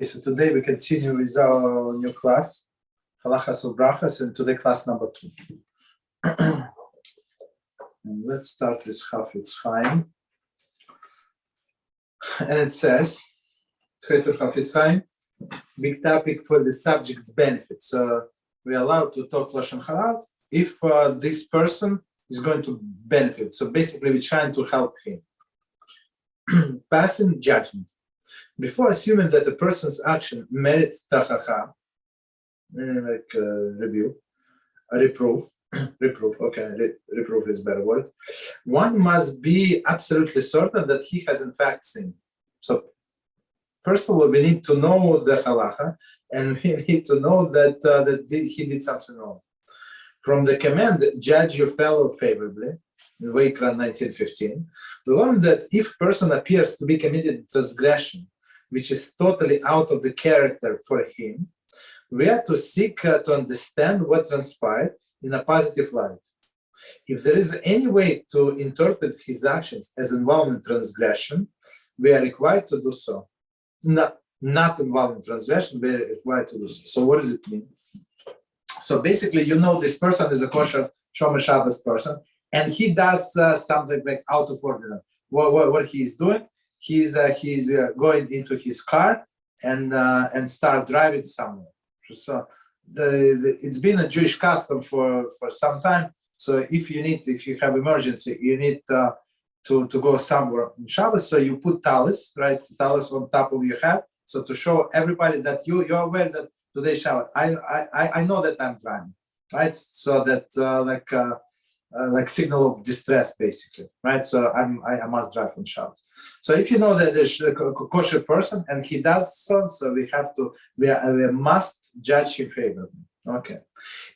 So today we continue with our new class, Halachot of Brachot, and today class number 2. And let's start with Chafetz Chaim. And it says, Sefer Chafetz Chaim, big topic for the subject's benefit. So we're allowed to talk Lashon Hara if this person is going to benefit. So basically we're trying to help him. Passing judgment. Before assuming that a person's action merits tachacha, reproof, reproof is a better word, one must be absolutely certain that he has in fact sinned. So first of all, we need to know the halacha, and we need to know that, he did something wrong. From the command, judge your fellow favorably, in Vayikra 19:15, we learn that if person appears to be committed transgression, which is totally out of the character for him, we are to seek to understand what transpired in a positive light. If there is any way to interpret his actions as involving transgression, we are required to do so. Not involving transgression, we are required to do so. So what does it mean? So basically, you know this person is a kosher Shomer Shabbos person, and he does something like out of ordinary. What he is doing? He's going into his car and start driving somewhere. So it's been a Jewish custom for some time. So if you have emergency, you need to go somewhere in Shabbos. So you put talis, right? Talis on top of your head, so to show everybody that you're aware that today Shabbos. I know that I'm driving, right? So that like signal of distress, basically, right? So I must drive on Shabbos. So if you know that there's a kosher person and he does so we must judge him favorably. Okay.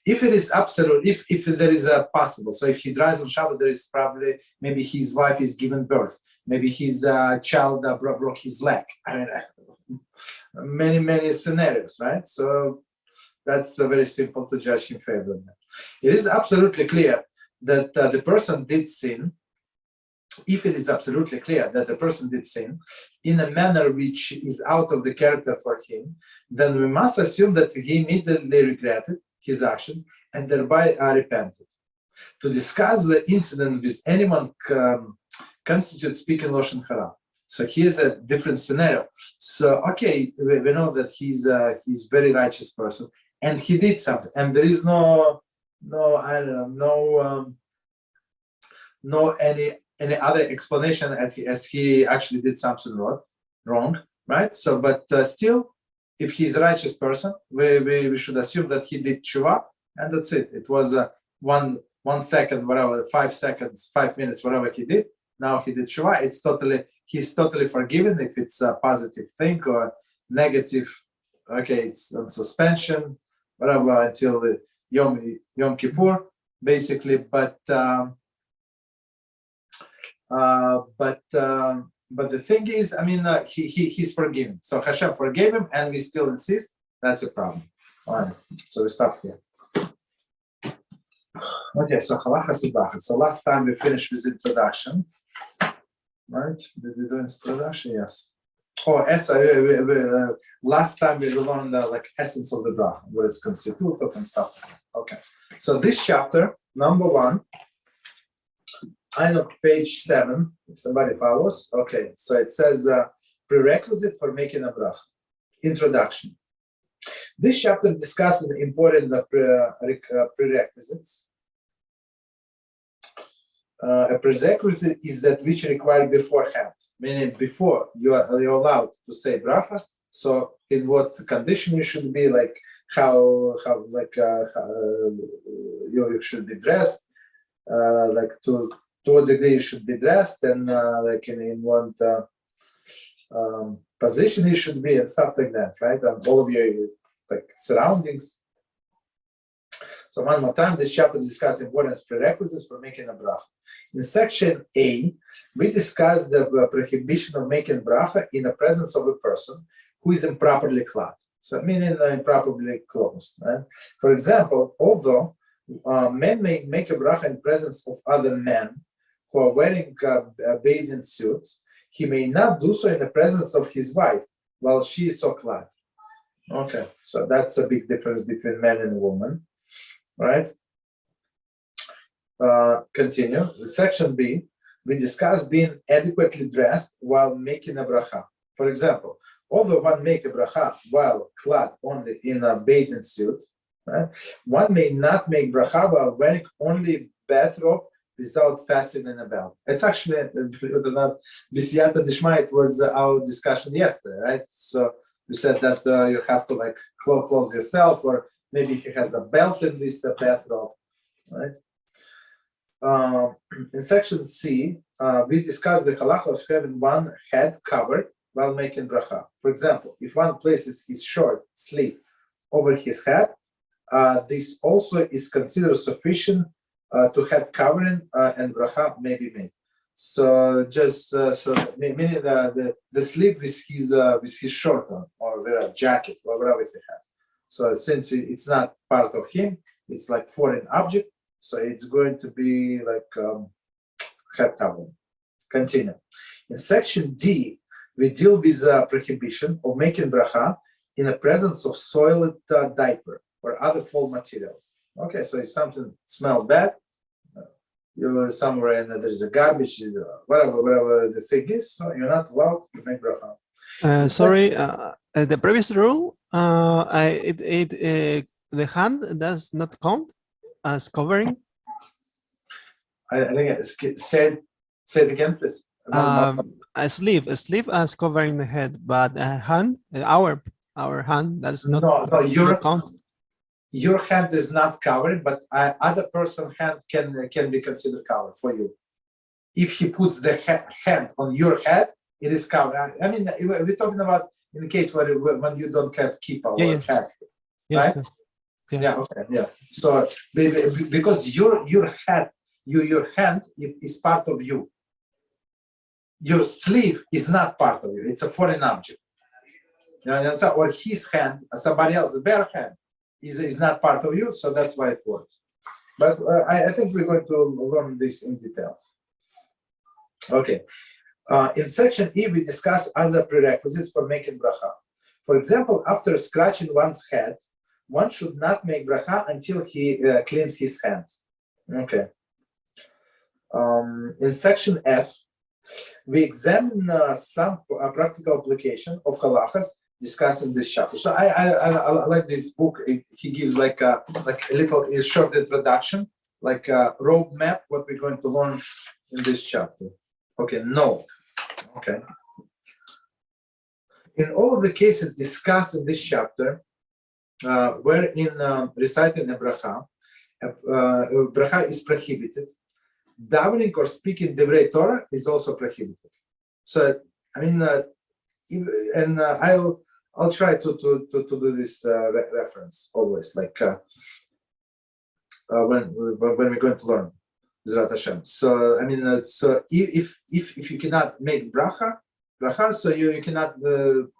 If it is absolute, if there is a possible, so if he drives on Shabbos, there is probably maybe his wife is giving birth, maybe his child broke his leg. I mean, many scenarios, right? So that's very simple to judge him favorably. It is absolutely clear that the person did sin. If it is absolutely clear that the person did sin in a manner which is out of the character for him, then we must assume that he immediately regretted his action and thereby repented. To discuss the incident with anyone constitutes speaking Lashon Hara. So here's a different scenario. So okay, we know that he's very righteous person and he did something, and there is no any other explanation as he actually did something wrong, right? So, but still, if he's a righteous person, we should assume that he did tshuva, and that's it. It was 1 second, whatever, 5 seconds, 5 minutes, whatever he did. Now he did tshuva. He's totally forgiven if it's a positive thing or negative. Okay, it's on suspension, whatever, until the Yom Kippur, basically. But the thing is, I mean, he's forgiven. So HaShem forgave him, and we still insist. That's a problem. All right. So we stop here. Okay. So Halachot of Brachot. So last time we finished with introduction, right? Did we do introduction? Yes. Oh, last time we learned the essence of the Brachot, what it's constituted of and stuff. Okay. So this chapter, number 1. I know page 7, if somebody follows. Okay, so it says prerequisite for making a bracha. Introduction. This chapter discusses important prerequisites. A prerequisite is that which required beforehand, meaning before you're allowed to say bracha. So in what condition you should be, like how you should be dressed, to what degree you should be dressed, and in what position you should be, and stuff like that, right? And all of your surroundings. So one more time, this chapter discusses important prerequisites for making a bracha. In section A, we discuss the prohibition of making bracha in the presence of a person who is improperly clad. So meaning improperly clothed. Right? For example, although men may make a bracha in presence of other men who are wearing bathing suits, he may not do so in the presence of his wife while she is so clad. Okay, so that's a big difference between man and woman, right? Continue. The section B, we discussed being adequately dressed while making a bracha. For example, although one make a bracha while clad only in a bathing suit, right, one may not make bracha while wearing only bathrobe without fastening a belt. It's actually, believe it or not, B'siyata Dishma, it was our discussion yesterday, right? So we said that you have to like clothe yourself, or maybe he has a belt in this bathrobe, right? In section C, we discussed the halachot of having one head covered while making bracha. For example, if one places his short sleeve over his head, this also is considered sufficient to head covering, and bracha may be made. So just meaning the sleeve with his shirt on, or wear a jacket, or whatever he has. So since it's not part of him, it's like foreign object. So it's going to be like head covering. Continue. In section D, we deal with prohibition of making bracha in the presence of soiled diaper or other foul materials. Okay, so if something smells bad, you're somewhere and there's a garbage, whatever the thing is, so you're not allowed to make bracha. Sorry, the previous rule, the hand does not count as covering. I think say it again, please. A sleeve as covering the head, but a hand, our hand, that's not. No, count. Your hand is not covered, but other person's hand can be considered covered for you. If he puts the hand on your head, it is covered. I mean, we're talking about in the case when you don't have kippah or head, right? Yeah. Okay. Yeah. So because your hand is part of you. Your sleeve is not part of you. It's a foreign object. You know, or his hand, somebody else's bare hand, is not part of you. So that's why it works. But I think we're going to learn this in details. Okay. In section E, we discuss other prerequisites for making bracha. For example, after scratching one's head, one should not make bracha until he cleans his hands. Okay. In section F, we examine some practical application of halachas discussed in this chapter. So I like this book. He gives like a little short introduction, like a roadmap, what we're going to learn in this chapter. Okay, note. Okay. In all of the cases discussed in this chapter, wherein reciting a bracha is prohibited, davening or speaking divrei Torah is also prohibited. So I mean, I'll try to do this reference always, like when we're going to learn B'ezrat HaShem. So I mean, so if you cannot make bracha, so you cannot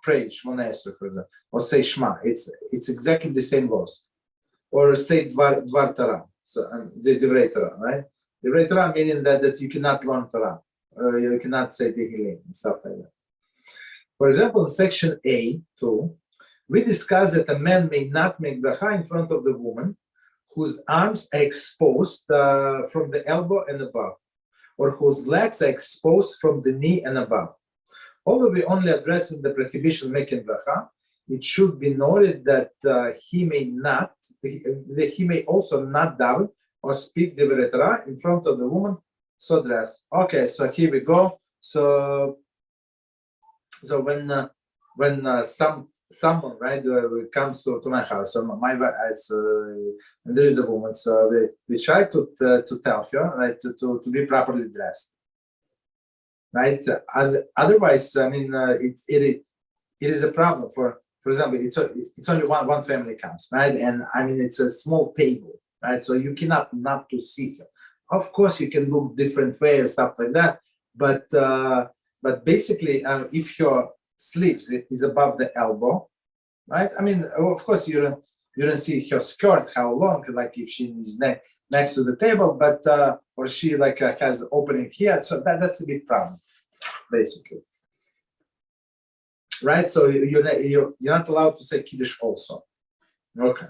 pray Shmona Esrei, for example, or say Shema. It's exactly the same laws. Or say Dvar Torah, so the Divrei Torah, right? Divrei Torah meaning that you cannot learn Torah, or you cannot say Tehillim and stuff like that. For example, in section A2, we discuss that a man may not make bracha in front of the woman whose arms are exposed from the elbow and above, or whose legs are exposed from the knee and above. Although we only addressing the prohibition making bracha, it should be noted that he may also not daven or speak divrei Torah in front of the woman so dressed. Okay, so here we go. So when someone right comes to my house, so my wife, and there is a woman, so we try to tell her right to be properly dressed. Right. Otherwise, I mean, it is a problem. For example, it's only one family comes, right? And I mean, it's a small table, right? So you cannot not to see her. Of course, you can look different way and stuff like that, but basically, if your sleeves is above the elbow, right? I mean, of course, you don't see her skirt how long, like if she is next to the table, but or she like has opening here, so that's a big problem, basically. right? So you're not allowed to say Kiddush also. Okay,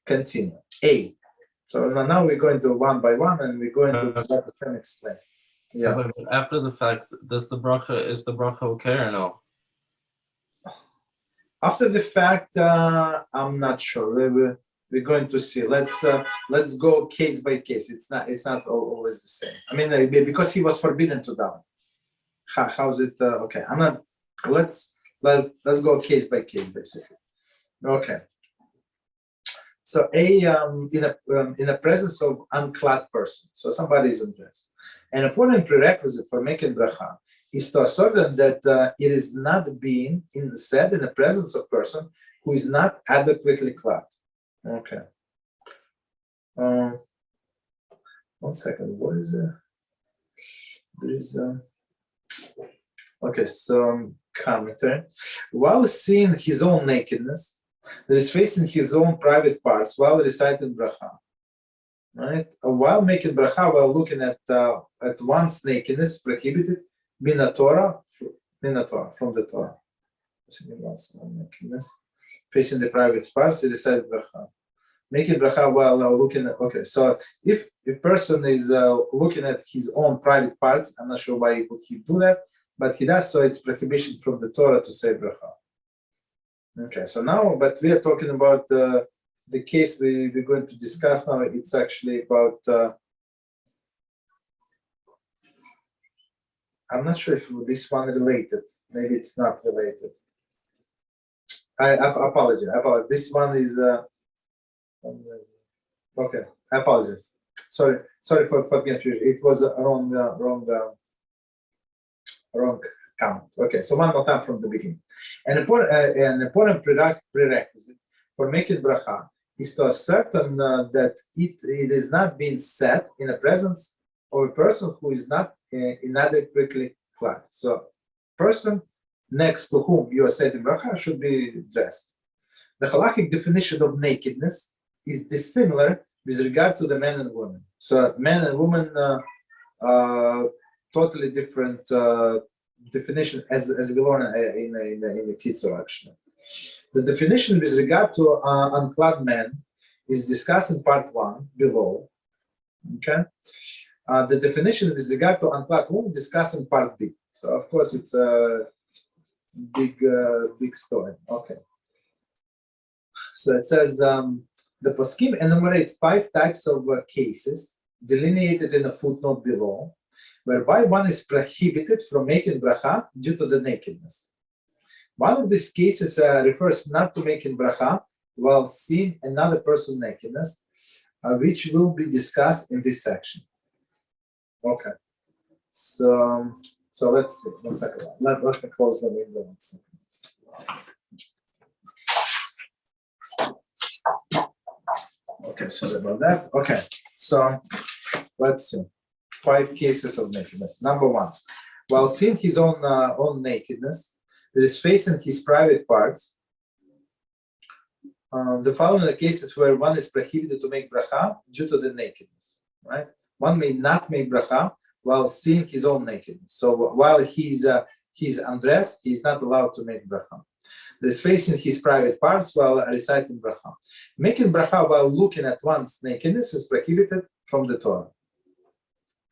continue. A. So now we're going to one by one, and we're going to let HaShem explain. Yeah. But after the fact, is the bracha okay or no? After the fact, I'm not sure. We're going to see. Let's go case by case. It's not always the same. I mean, because he was forbidden to daven. How's it? Okay, I'm not. Let's go case by case, basically. Okay. So in a presence of unclad person, so somebody is undressed. An important prerequisite for making bracha is to ascertain that it is not being said in the presence of person who is not adequately clad. Okay. 1 second. What is it? There is okay. So commentary. While seeing his own nakedness, that is facing his own private parts while reciting bracha. Right? While making bracha, while looking at one's nakedness, prohibited min Torah from the Torah. Nakedness, facing the private parts, he recited bracha. Making bracha while looking at. Okay, so if person is looking at his own private parts, I'm not sure why would he do that, but he does so. It's prohibition from the Torah to say bracha. Okay, so now, but we are talking about the case we're going to discuss now. It's actually about, I'm not sure if this one related. Maybe it's not related. I apologize. This one is, okay, I apologize. Sorry for confusion. It was a wrong count. Okay, so one more time from the beginning. An important prerequisite for making bracha is to ascertain that it is not being said in the presence of a person who is not inadequately clad. So, person next to whom you are saying bracha should be dressed. The halachic definition of nakedness is dissimilar with regard to the men and women. So, men and women totally different definition as we learn in the Kitzur actually. The definition with regard to unclad men is discussed in part 1 below. Okay. The definition with regard to unclad woman discussed in part B. So of course it's a big story. Okay. So it says the poskim enumerate 5 types of cases delineated in a footnote below, whereby one is prohibited from making bracha due to the nakedness. One of these cases refers not to making bracha while seeing another person's nakedness, which will be discussed in this section. Okay. So let's see. 1 second. Let me close the window 1 second. Okay, sorry about that. Okay, so let's see. 5 cases of nakedness. Number 1, while seeing his own nakedness, that is facing his private parts. The following are cases where one is prohibited to make bracha due to the nakedness. Right? One may not make bracha while seeing his own nakedness. So while he's undressed, he's not allowed to make bracha. That is facing his private parts while reciting bracha. Making bracha while looking at one's nakedness is prohibited from the Torah.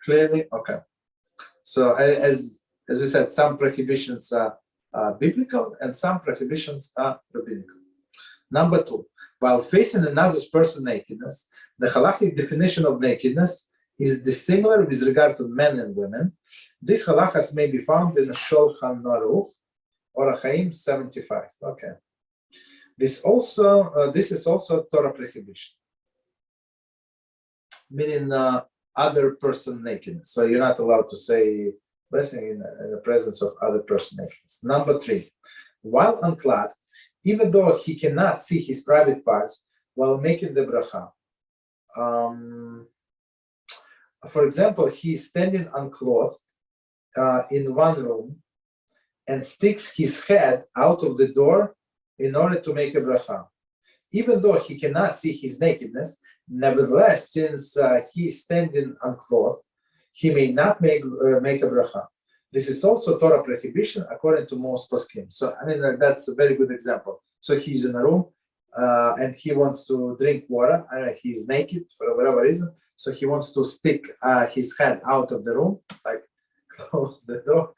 Clearly, okay. So as we said, some prohibitions are biblical and some prohibitions are rabbinical. Number 2, while facing another person's nakedness, the halachic definition of nakedness is dissimilar with regard to men and women. These halachas may be found in Shulchan Aruch or Chaim 75. Okay. This is also Torah prohibition, meaning other person nakedness. So you're not allowed to say blessing in the presence of other person nakedness. Number 3, while unclad, even though he cannot see his private parts while making the bracha. For example, he is standing unclothed in one room and sticks his head out of the door in order to make a bracha. Even though he cannot see his nakedness, nevertheless, since he is standing unclothed, he may not make a bracha. This is also Torah prohibition according to most poskim. So I mean that's a very good example. So he's in a room and he wants to drink water. He's naked for whatever reason. So he wants to stick his head out of the room, like close the door,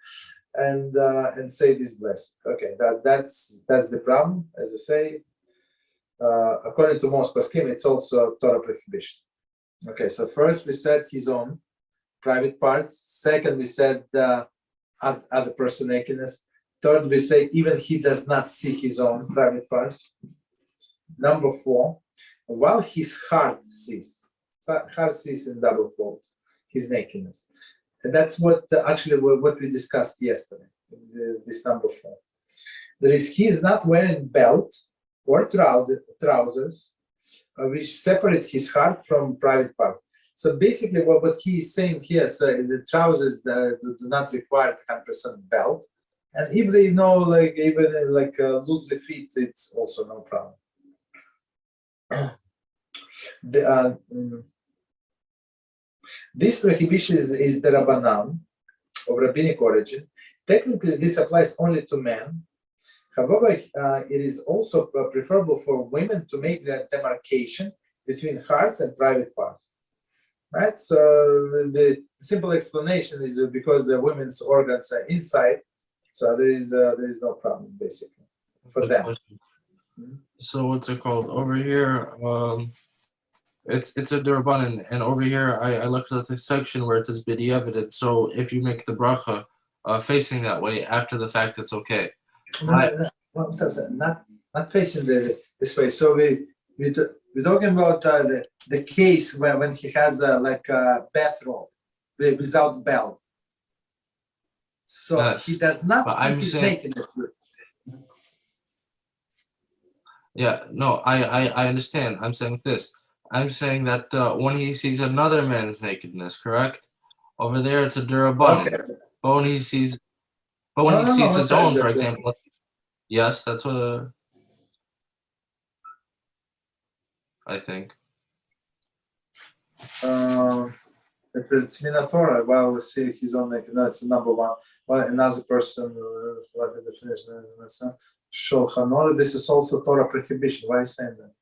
and say this blessing. Okay, that's the problem, as I say. According to most poskim, it's also Torah prohibition. Okay, so first we said his own private parts. Second, we said other person nakedness. Third, we say even he does not see his own private parts. Number 4, while his heart sees in double quotes his nakedness. And that's what actually what we discussed yesterday. This number 4. That is, he is not wearing belt or trousers, which separate his heart from private part. So basically, what he is saying here, so the trousers that do not require 100% belt, and if they know, like even like loosely fit, it's also no problem. This prohibition is the Rabbanan of rabbinic origin. Technically, this applies only to men. However, it is also preferable for women to make the demarcation between hearts and private parts. Right? So the simple explanation is because the women's organs are inside, so there is no problem basically for them. So what's it called over here? It's a Durabanan, and over here I looked at the section where it says b'diavad. So if you make the bracha facing that way after the fact, it's okay. Not facing this way. So we're talking about the case when he has like a bathrobe without belt. So yes, he does not I'm his saying, nakedness. yeah, no, I understand. I'm saying this. I'm saying that when he sees another man's nakedness, correct? Over there, it's a Durabanan. Okay. But when he sees his own, for example, yes, that's what I think. If it's Torah, well, let's see his own naked. No, it's number 1. Well, another person, what the definition is? Shulchan Aruch. This is also Torah prohibition. Why are you saying that?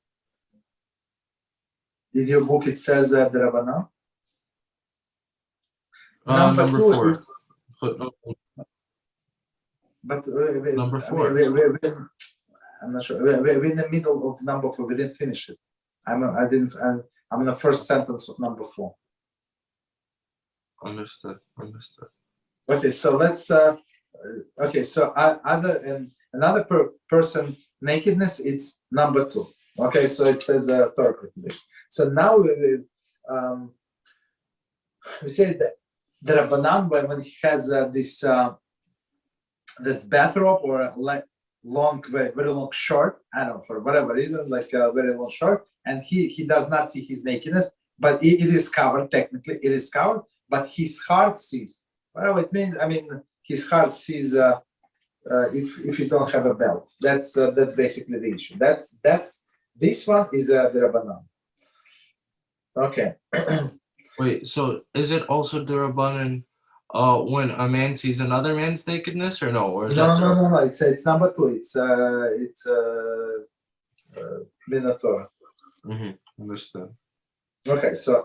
In your book, it says that the Rabbanan. Number 4. But number 4. I'm not sure. We're in the middle of number 4. We didn't finish it. I'm in the first sentence of number 4. Understood. Okay, so let's. So another person nakedness. It's number 2. Okay, so it says Torah prohibition. So now we say that the Rabbanan, when he has this bathrobe or like very long short, I don't know, for whatever reason, like a very long short, and he does not see his nakedness, but it is covered. Technically, it is covered, but his heart sees. Whatever it means, I mean, his heart sees if you don't have a belt. That's basically the issue. That's this one is the Rabbanan. Okay. Wait, so is it also Durabanan when a man sees another man's nakedness, or no? Or is No. It's number 2. It's Torah. Understood. Okay, so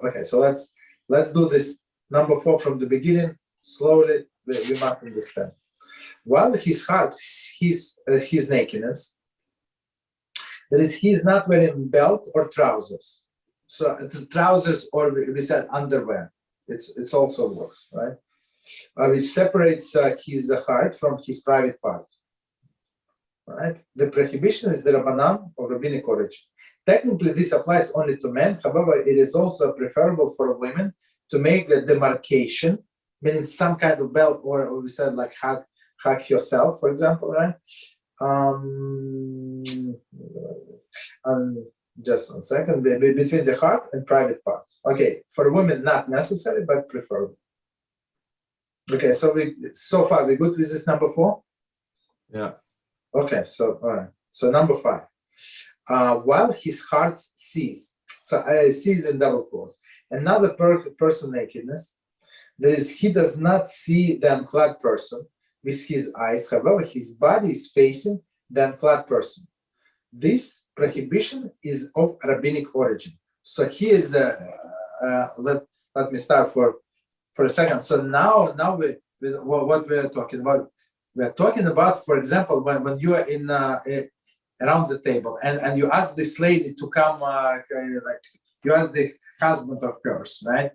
let's do this number 4 from the beginning. Slowly, we must understand. While his heart, his nakedness, that is, he is not wearing belt or trousers. So trousers, or we said underwear. It's also works, right? Which separates his heart from his private part. Right? The prohibition is the Rabbanan of rabbinic origin. Technically, this applies only to men. However, it is also preferable for women to make the demarcation, meaning some kind of belt, or we said like hug yourself, for example, right? Just 1 second. Between the heart and private parts. Okay, for women, not necessary, but preferable. Okay, so far we're good with this number 4. Yeah. Okay, so all right. So number 5. While his heart sees, so sees in double quotes, another person nakedness, he does not see the unclad person with his eyes. However, his body is facing the unclad person. This prohibition is of rabbinic origin. So here is let me start for a second. So now what we are talking about. We are talking about, for example, when you are in around the table and you ask this lady to come, like you ask the husband of hers, right,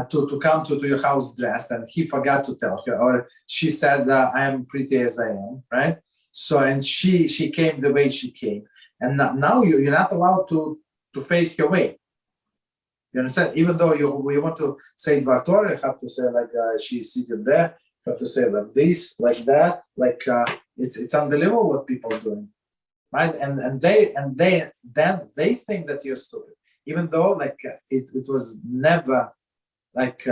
to come to your house dressed, and he forgot to tell her, or she said, I am pretty as I am, right? So, and she came the way she came, and now you're not allowed to face her way. You understand? Even though we want to say Torah, you have to say like she's sitting there. You have to say like this, like that, like it's unbelievable what people are doing, right? And they think that you're stupid, even though like it was never like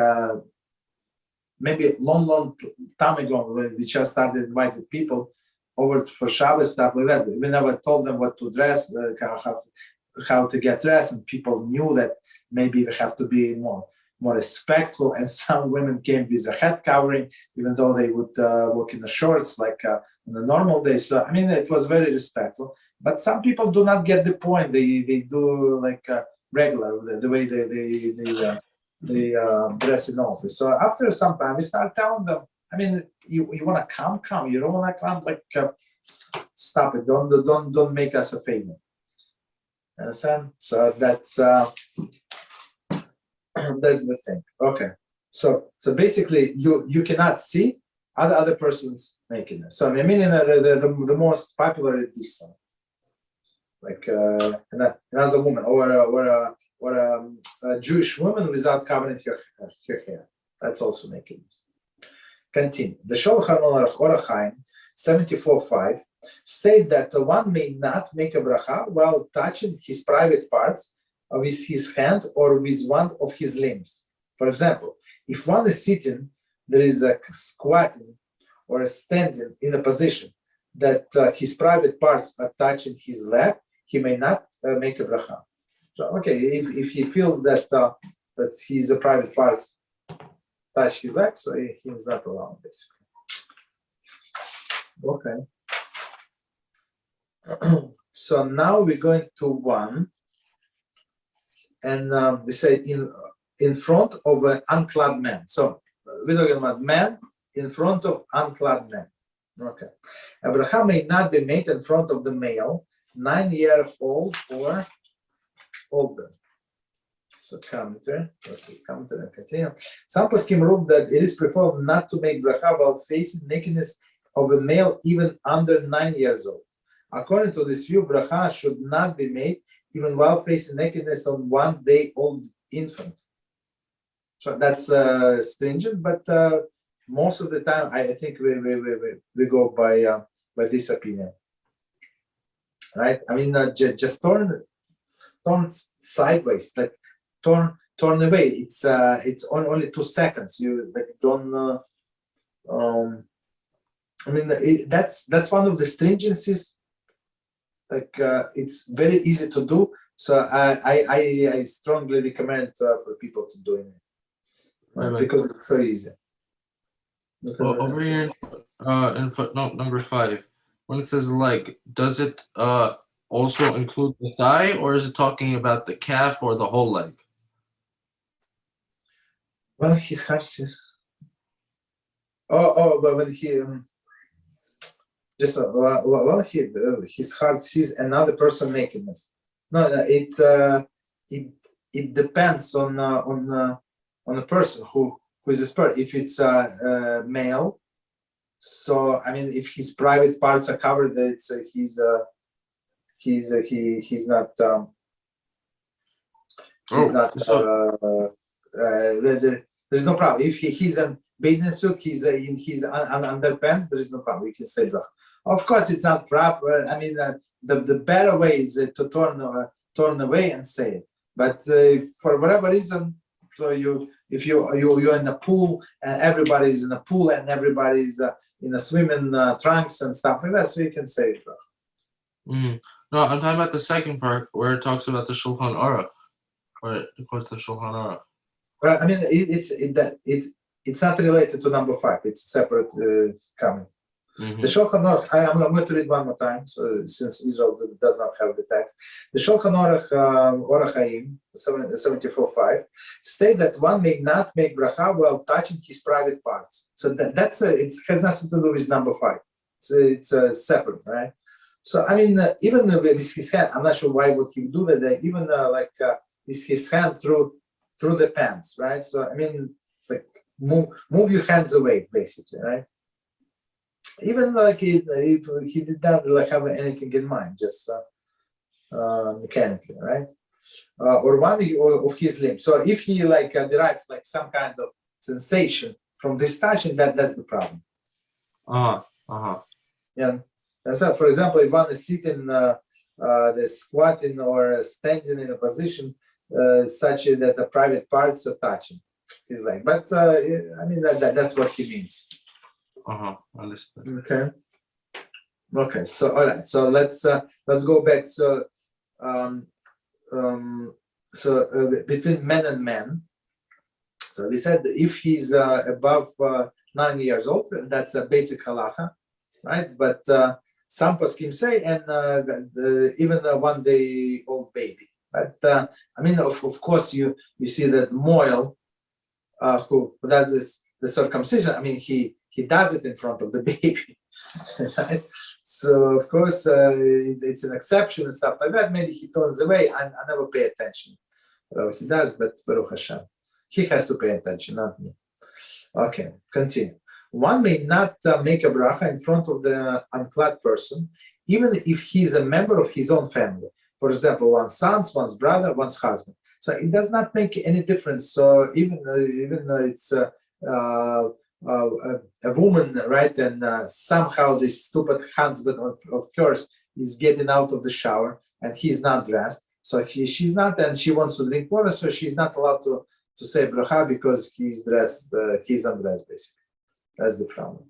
maybe long time ago when we just started inviting people over for Shabbos, stuff like that. We never told them what to dress, how to get dressed, and people knew that maybe we have to be more respectful. And some women came with a head covering, even though they would walk in the shorts like on a normal day. So I mean, it was very respectful. But some people do not get the point. They do like regular the way they dress in office. So after some time, we start telling them, I mean, you want to come. You don't want to come, like stop it. Don't make us a favor. Understand? So that's that's the thing. Okay. So basically, you cannot see other person's nakedness. So I mean, the most popular is this one, like another woman or a Jewish woman without covering her hair. That's also nakedness. Continue. The Shulchan Aruch Chaim 74.5 state that one may not make a bracha while touching his private parts with his hand or with one of his limbs. For example, if one is sitting, there is a squatting or a standing in a position that his private parts are touching his leg, he may not make a bracha. So, okay, if he feels that his private parts touch his leg, so he's not allowed, basically. Okay. So now we're going to one, and we say in front of an unclad man. So we're talking about man in front of unclad man. Okay. A bracha may not be made in front of the male, 9-year-old or older. So commentary, let's see, commentary and continue. Some poskim rule that it is preferred not to make bracha while facing nakedness of a male even under 9 years old. According to this view, bracha should not be made even while facing nakedness of 1 day old infant. So that's stringent, but most of the time I think we go by this opinion, right? I mean, just turn sideways, like turn away. It's only 2 seconds. You like don't. I mean, that's one of the stringencies. Like it's very easy to do. So I strongly recommend for people to do it because it's so easy. Over here in footnote number 5, when it says leg, does it also include the thigh, or is it talking about the calf or the whole leg? Well, his heart says. But when he just his heart sees another person nakedness. No, it depends on the person who is this person. If it's male, so I mean, if his private parts are covered, it's he's not. There's no problem. If he's in business suit, he's in his underpants, there is no problem. We can say that. Of course, it's not proper. I mean, the better way is to turn away and say it. But for whatever reason, so if you're in a pool and everybody's in a pool and everybody's in a swimming trunks and stuff like that, so you can say it. No, I'm talking about the second part where it talks about the Shulchan Aruch, or it quotes the Shulchan Aruch. Well, I mean, it's it's not related to number 5. It's a separate comment. The Shulchan Aruch, I'm going to read one more time, so since Israel does not have the text. The Shulchan Aruch, Orach Chaim, 74.5, state that one may not make bracha while touching his private parts. So that's it has nothing to do with number 5. So it's separate, right? So I mean, even with his hand, I'm not sure why would he do that. Even with his hand through the pants, right? So I mean, like move your hands away, basically, right? Even like he did not like have anything in mind, just mechanically, right? Or one of his limbs. So if he like derives like some kind of sensation from this touching, that's the problem. Yeah. So, for example, if one is sitting, squatting or standing in a position such that the private parts are touching his leg, but I mean that's what he means. Understood. Okay. So all right. So let's go back. So between men and men. So we said if he's above 9 years old, that's a basic halacha, right? But some poskim say, and even a 1 day old baby. But I mean, of course, you see that Moel, who does this the circumcision. I mean, he does it in front of the baby, right? So of course it's an exception and stuff like that. Maybe he turns away. I never pay attention. He does, but Baruch Hashem, he has to pay attention, not me. Okay, continue. One may not make a bracha in front of the unclad person, even if he's a member of his own family. For example, one's son, one's brother, one's husband. So it does not make any difference. So even though it's a woman, right? And somehow this stupid husband of hers is getting out of the shower and he's not dressed. So she's not, and she wants to drink water, so she's not allowed to say bracha because he's dressed, he's undressed, basically. That's the problem.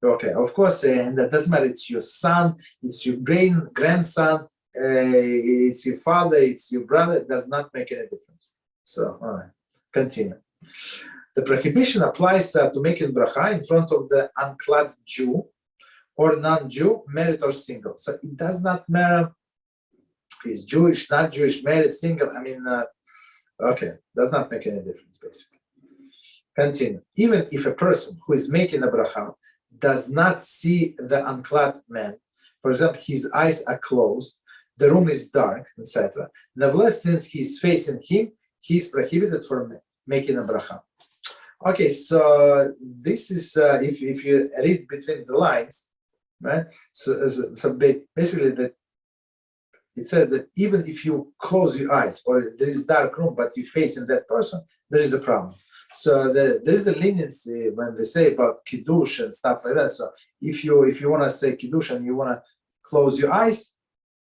Okay, of course, and that doesn't matter. It's your son, it's your grandson, it's your father, it's your brother. It does not make any difference. So, all right, continue. The prohibition applies to making bracha in front of the unclad Jew or non-Jew, married or single. So it does not matter if he's Jewish, not Jewish, married, single. I mean, okay, does not make any difference, basically. Continue. Even if a person who is making a bracha does not see the unclad man, for example, his eyes are closed, the room is dark, etc. Nevertheless, since he's facing him, he's prohibited from making a bracha. Okay, so this is if you read between the lines, right? So basically, that it says that even if you close your eyes or there is dark room, but you're facing that person, there is a problem. So there is a leniency when they say about kiddush and stuff like that. So if you want to say kiddush and you want to close your eyes,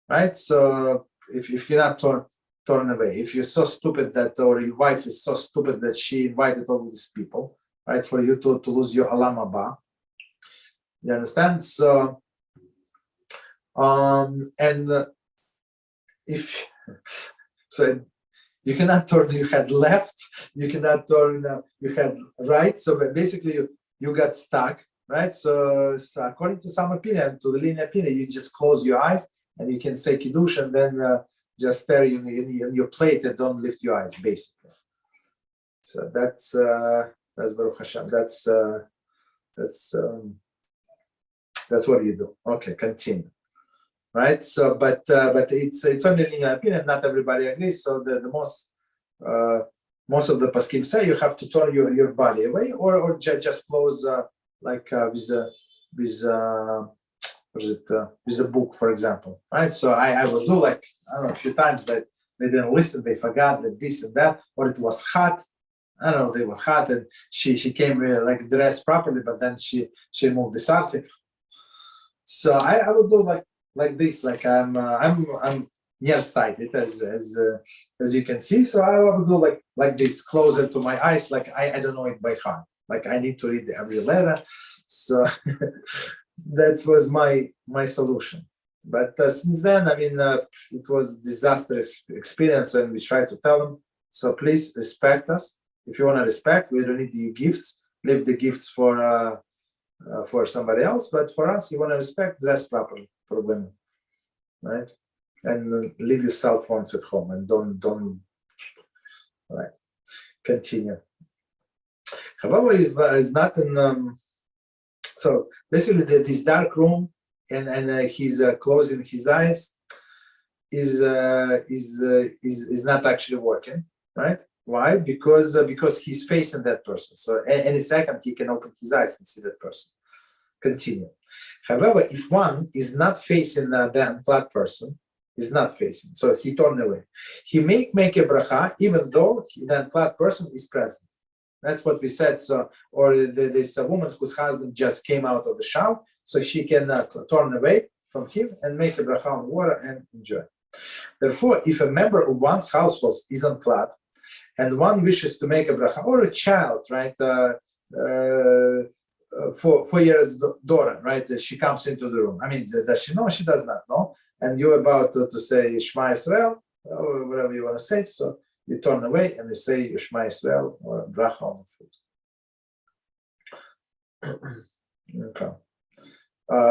right? So if you're not turn away, if you're so stupid that, or your wife is so stupid that she invited all these people, right, for you to lose your alam haba, you understand? So if so. You cannot turn your head left, you cannot turn your head right. So basically you got stuck, right? So according to some opinion, to the linear opinion, you just close your eyes and you can say kiddush and then just stare in your plate and don't lift your eyes, basically. So that's Baruch Hashem. That's what you do. Okay, continue. Right, so but it's only linear opinion. Not everybody agrees. So the most of the paskim say you have to turn your body away, or just close with a book, for example. Right. So I would do like I don't know a few times that they didn't listen, they forgot that this and that, or it was hot. I don't know, it was hot, and she came like dressed properly, but then she moved the something. So I would do like this, like I'm nearsighted as you can see. So I would do like this, closer to my eyes, like I don't know it by heart. Like I need to read every letter. So that was my solution. But since then, I mean, it was disastrous experience, and we try to tell them. So please respect us. If you want to respect, we don't need your gifts. leave the gifts for somebody else, but for us, you want to respect, dress properly for women, right? And leave your cell phones at home and don't. Right. Continue. However, is not in. So basically, this dark room and he's closing his eyes is not actually working, right? Why? Because he's facing that person. So any second he can open his eyes and see that person. Continue. However, if one is not facing the unclad person, is not facing, so he turned away. He make a bracha even though the unclad person is present. That's what we said. So, or there's a woman whose husband just came out of the shower, so she can turn away from him and make a bracha on water and enjoy. Therefore, if a member of one's household is unclad, and one wishes to make a bracha, or a child, right? 4 years daughter, right? She comes into the room. I mean, does she know? She does not know. And you're about to say Shema Yisrael, or whatever you want to say. So you turn away and you say Shema Yisrael or bracha on the food. Okay.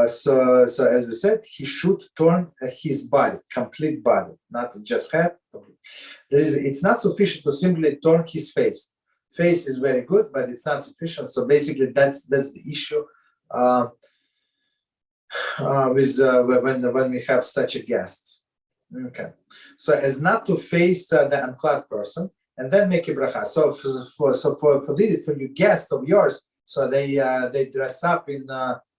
So as we said, he should turn his body, complete body, not just head. It's not sufficient to simply turn his face. Face is very good, but it's not sufficient. So basically, that's the issue with when we have such a guest. Okay, so as not to face the unclad person and then make a bracha. So for your guests of yours, so they dress up in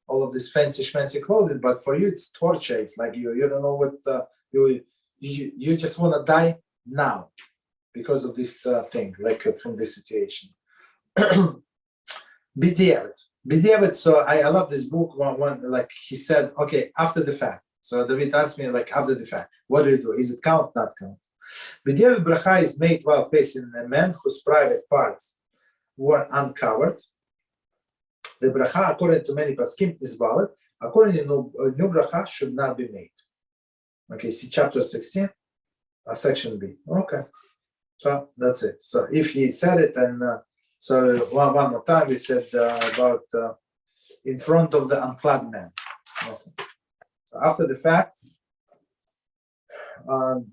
all of this fancy clothing, but for you it's torture. It's like you don't know what you just want to die now because of this thing, like from this situation. B'diavad. So I love this book. One like he said, okay, after the fact. So David asked me, like, after the fact, what do you do? Is it count, not count? B'diavad bracha is made while facing a man whose private parts were uncovered. The bracha, according to many paskim, is valid. According to new bracha, should not be made. Okay, see chapter 16, section B. Okay, so that's it. So if he said it, and so one more time, we said about in front of the unclad man. Okay. So after the fact,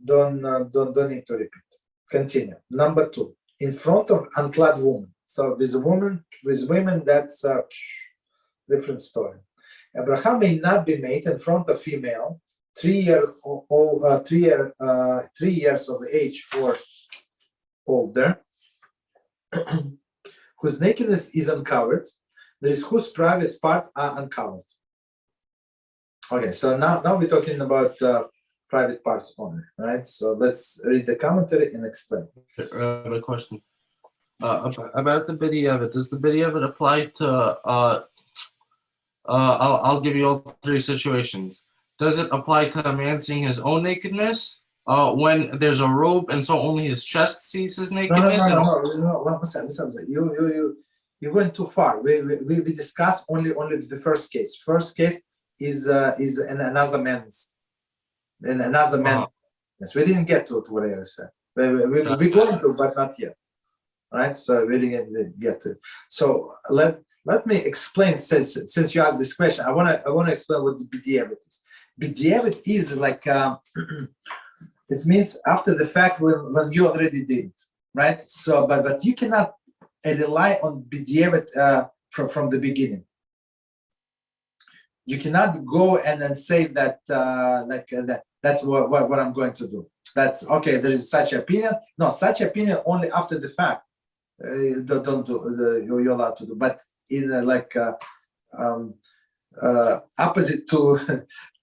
don't need to repeat. Continue. Number 2, in front of unclad woman. So with women, that's a different story. A bracha may not be made in front of female 3 years of age or older, whose nakedness is uncovered. There is whose private parts are uncovered. Okay, so now we're talking about private parts only, right? So let's read the commentary and explain. A question. About the b'diavad, does the b'diavad apply to? I'll give you all 3 situations. Does it apply to a man seeing his own nakedness when there's a robe and so only his chest sees his nakedness? No. You're going too far. We discuss only the first case. First case is in another man's. In another man. Yes, we didn't get to what I said. We're going to, but not yet. Right, so we didn't get to it. So let me explain. Since you asked this question, I want to explain what the b'diavad is. B'diavad is like it means after the fact when you already did it, right? So but you cannot rely on b'diavad from the beginning. You cannot go and then say that that's what I'm going to do. That's okay. There is such opinion. No, such opinion only after the fact. Don't do. You're allowed to do, but in opposite to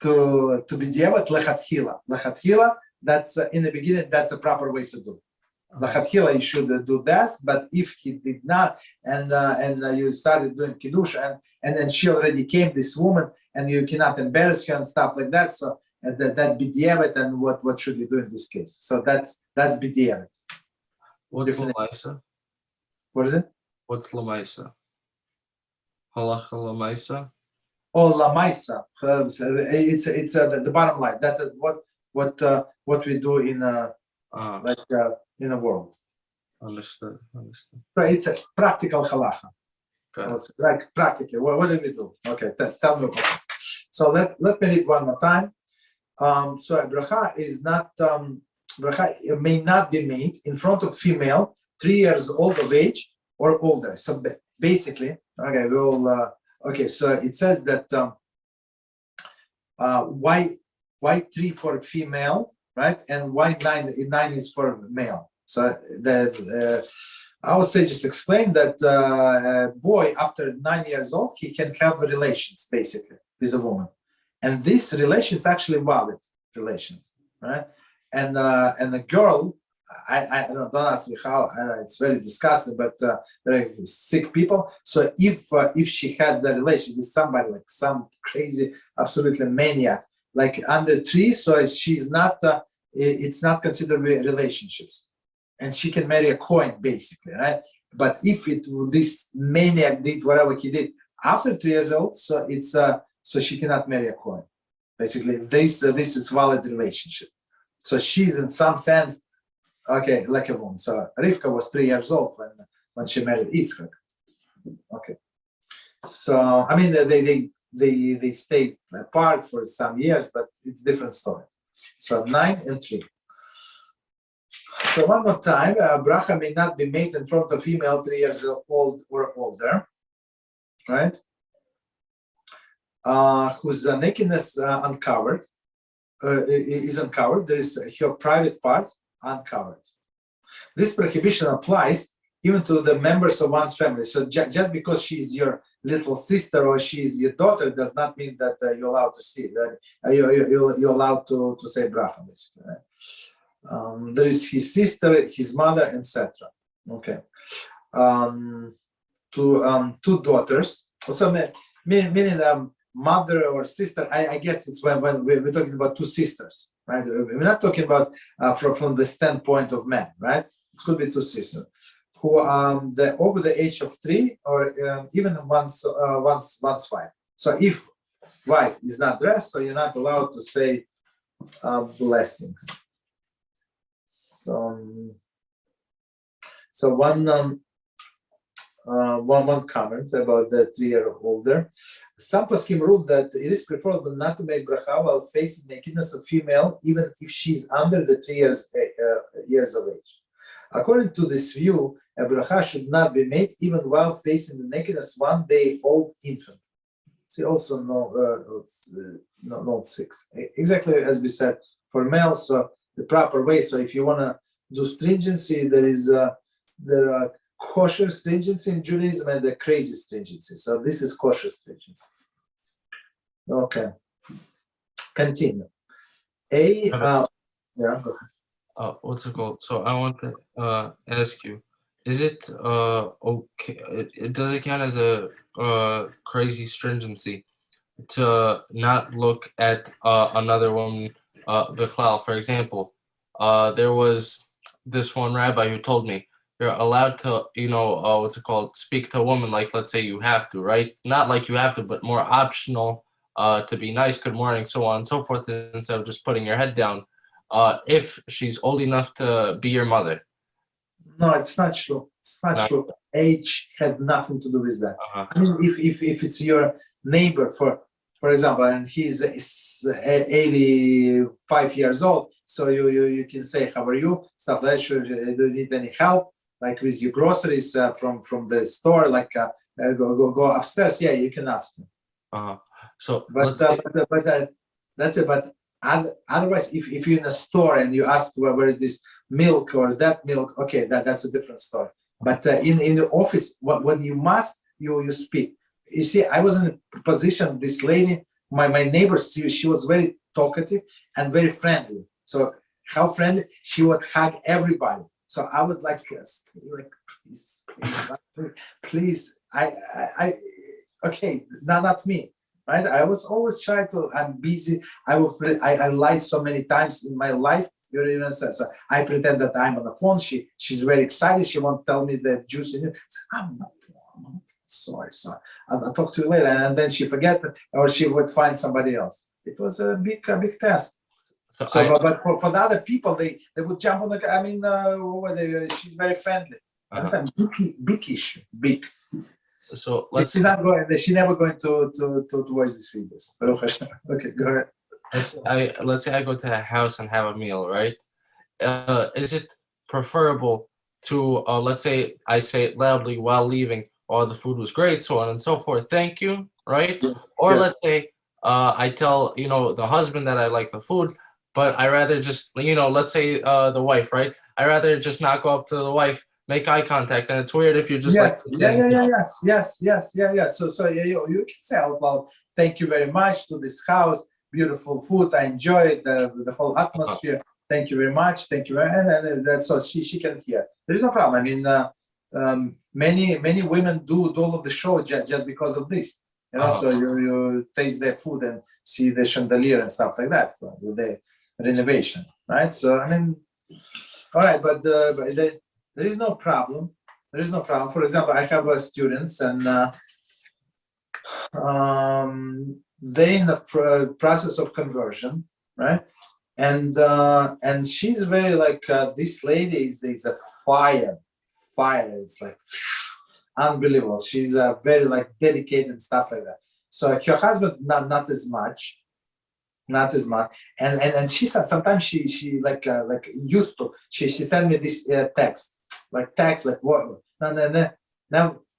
b'diavad lechatchila. That's in the beginning. That's a proper way to do. Lechatchila, you should do that. But if he did not, and you started doing kiddush, and then she already came, this woman, and you cannot embarrass her and stuff like that. So that b'diavad, and what should you do in this case? So that's b'diavad. What's lamaisa? What is it? What's lamaisa? Halacha lamaisa. Oh, lamaisa. It's the bottom line. That's what we do in in a world. Understood. Right, it's a practical halacha. Like practically, what do we do? Okay, tell me. So let me read one more time. So a bracha is not bracha may not be made in front of female 3 years old of age or older. So basically, okay, we all okay. So it says that why 3 for female, right? And why 9 is for male. So that our sages explain that a boy after 9 years old, he can have relations basically with a woman, and these relations actually valid relations, right? And a girl, I don't ask me how. It's very disgusting, but very sick people. So if she had the relation with somebody like some crazy, absolutely maniac, like under 3, so she's not. It's not considered relationships, and she can marry a coin basically, right? But if this maniac did whatever he did after 3 years old, so it's so she cannot marry a coin. Basically, this is valid relationship. So she's in some sense okay, like a woman. So Rivka was 3 years old when she married Yitzchak. Okay. So I mean they stayed apart for some years, but it's different story. So 9 and 3. So one more time, bracha may not be made in front of female 3 years old or older, right? Whose nakedness uncovered is uncovered. There is her private parts uncovered. This prohibition applies even to the members of one's family. So just because she's your little sister or she's your daughter does not mean that you're allowed to see that you're allowed to say bracha, basically. Right? There is his sister, his mother, etc. Okay. 2 daughters. So meaning mother or sister. I guess it's when we're talking about 2 sisters, right? We're not talking about from the standpoint of men, right? It could be 2 sisters who over the age of 3 or even once 5. So if wife is not dressed, so you're not allowed to say blessings. So one comment about the 3 year older. Some poskim rule that it is preferable not to make bracha while facing nakedness of female, even if she's under the 3 years of age. According to this view, a bracha should not be made even while facing the nakedness 1 day old infant. See also note 6. Exactly as we said for males, so the proper way. So if you want to do stringency, there are kosher stringency in Judaism and the crazy stringency. So this is kosher stringency. Okay. Continue. Yeah, go ahead. What's it called? So I want to ask you, is it okay? Does it count as a crazy stringency to not look at another woman, bichlal? For example, there was this one rabbi who told me you're allowed to, what's it called, speak to a woman like, let's say you have to, right? Not like you have to, but more optional, to be nice, good morning, so on and so forth, instead of just putting your head down, if she's old enough to be your mother. No, it's not true. It's not true. Age has nothing to do with that. I mean, if it's your neighbor, for example, and he's 85 years old, so you can say, how are you? Stuff like that. Do you need any help? Like with your groceries from the store, like go upstairs. Yeah, you can ask him. So, but that's it. But otherwise, if you're in a store and you ask where is this milk or that milk, okay, that's a different story. But in the office, when you must, you speak. You see, I was in a position. This lady, my neighbor, she was very talkative and very friendly. So how friendly? She would hug everybody. So I would like please. Okay, not me, right? I was always trying to. I'm busy. I lied so many times in my life. So I pretend that I'm on the phone. She's very excited. She won't tell me the juice in it. I'm not. Sorry. I'll talk to you later. And then she forget, or she would find somebody else. It was a big test. So, but for the other people, they would jump on the. I mean, she's very friendly. That's a big issue. Big. So let's She's not going. She's never going to watch these videos. Okay, go ahead. let's say I go to a house and have a meal, right? Is it preferable to let's say I say it loudly while leaving, "Oh, the food was great," so on and so forth, thank you, right? Or Yes. let's say I tell the husband that I like the food, but I rather just let's say the wife, right? I rather just not go up to the wife, make eye contact, and it's weird if you just Yes. like So you can say out loud, "Thank you very much to this house, beautiful food. I enjoyed the whole atmosphere. Thank you very much. Thank you." And that's so she can hear. There is no problem. I mean, many women do all of the show just because of this. So you taste their food and see the chandelier and stuff like that. So with the renovation, right? So I mean, all right, but there is no problem. There is no problem. For example, I have students, and they in the process of conversion, right? And she's very like this lady is a fire. It's like unbelievable. She's very like dedicated and stuff like that. So her husband not as much. And she said sometimes she like used to she sent me this text like what no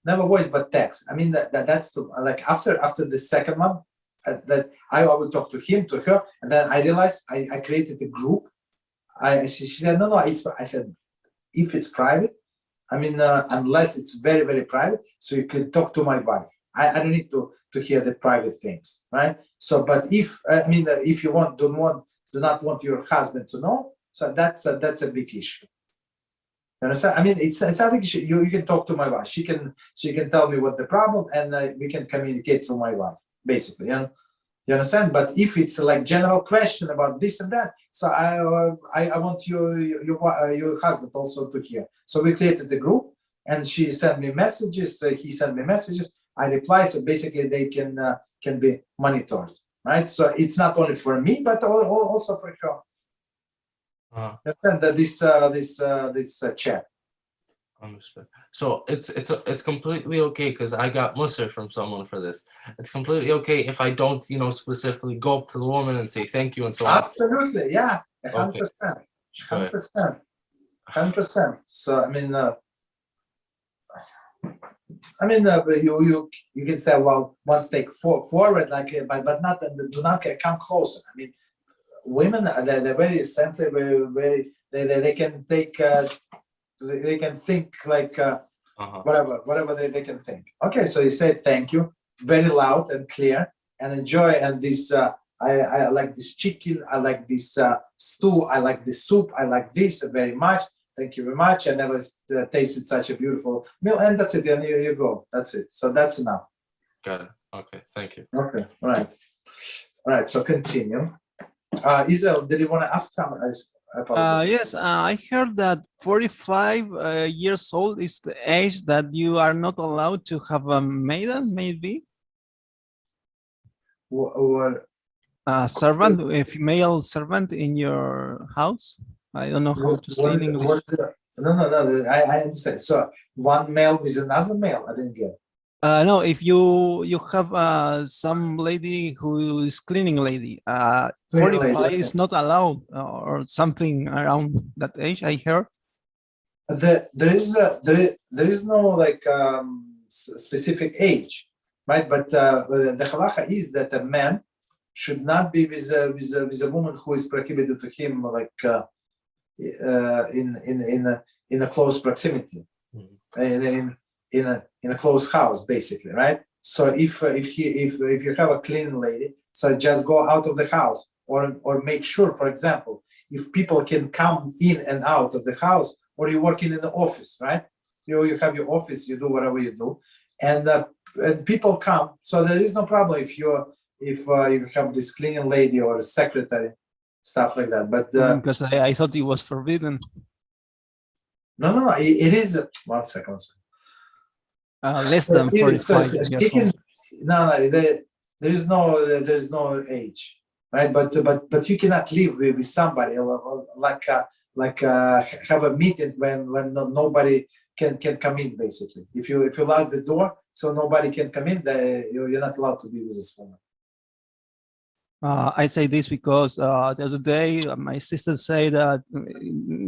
never voice but text. I mean that's like after the second month that I would talk to him, to her, and then I realized I created a group. She said no I said if it's private, I mean unless it's very very private, so you can talk to my wife. I don't need to hear the private things, right? So, but if if you do not want your husband to know, so that's a big issue. You understand? I mean, it's not an issue. You can talk to my wife. She can tell me what's the problem, and we can communicate through my wife, basically. You understand? But if it's like general question about this and that, so I want your husband also to hear. So we created a group, and she sent me messages. He sent me messages. I reply, so basically they can be monitored, right? So it's not only for me, but also for her. That this chat. Understood. So it's completely okay because I got Musser from someone for this. It's completely okay if I don't specifically go up to the woman and say thank you and so on. Absolutely, yeah, 100%, 100%. So I mean, you can say, well, one step forward, like, but not do not come closer. I mean, women they're very sensitive, very they can take they can think like whatever they can think. Okay, so you say thank you very loud and clear and enjoy. And this I like this chicken, I like this stew, I like this soup, I like this very much. Thank you very much. I never tasted such a beautiful meal, and that's it. And you go. That's it. So that's enough. Got it. Okay. Thank you. Okay. All right. So continue. Israel, did you want to ask something? Yes, I heard that 45 years old is the age that you are not allowed to have a maiden, maybe? Or a servant, a female servant in your house? I don't know how to say in English. No. I understand. So one male with another male. I didn't get. No, if you have some lady who is cleaning lady, 45 is not allowed, or something around that age. I heard. There is no like specific age, right? But the halacha is that a man should not be with a woman who is prohibited to him, like in a close proximity, in a close house, basically, right? So if you have a clean lady, so just go out of the house, or make sure, for example, if people can come in and out of the house, or you're working in the office, right? You have your office, you do whatever you do, and people come, so there is no problem if you have this cleaning lady or a secretary, stuff like that. But because I thought it was forbidden. No, it is. 1 second. Less than 45 years old. No, there is no age, right? But you cannot live with somebody like have a meeting when nobody can come in basically. If you lock the door so nobody can come in, you're not allowed to be with this woman. I say this because the other day my sister said that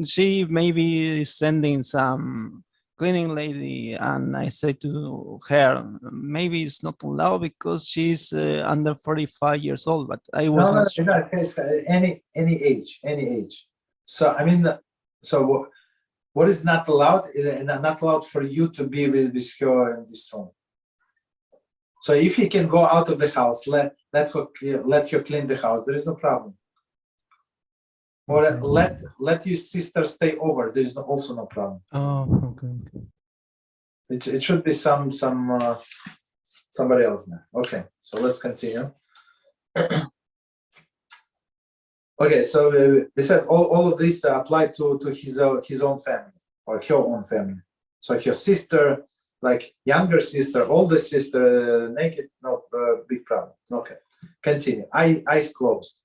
she maybe is sending some cleaning lady, and I said to her, maybe it's not allowed because she's under 45 years old, but I was not sure. No, it's any age. So I mean, so what is not allowed? Not allowed for you to be with her in this room. So if you can go out of the house, let her clean the house. There is no problem. Or let your sister stay over. There is also no problem. Oh, okay. It should be somebody else now. Okay, so let's continue. Okay, so we said all of this apply to his own family or her own family. So her sister, like younger sister, older sister, naked, no big problem. Okay, continue. Eyes closed.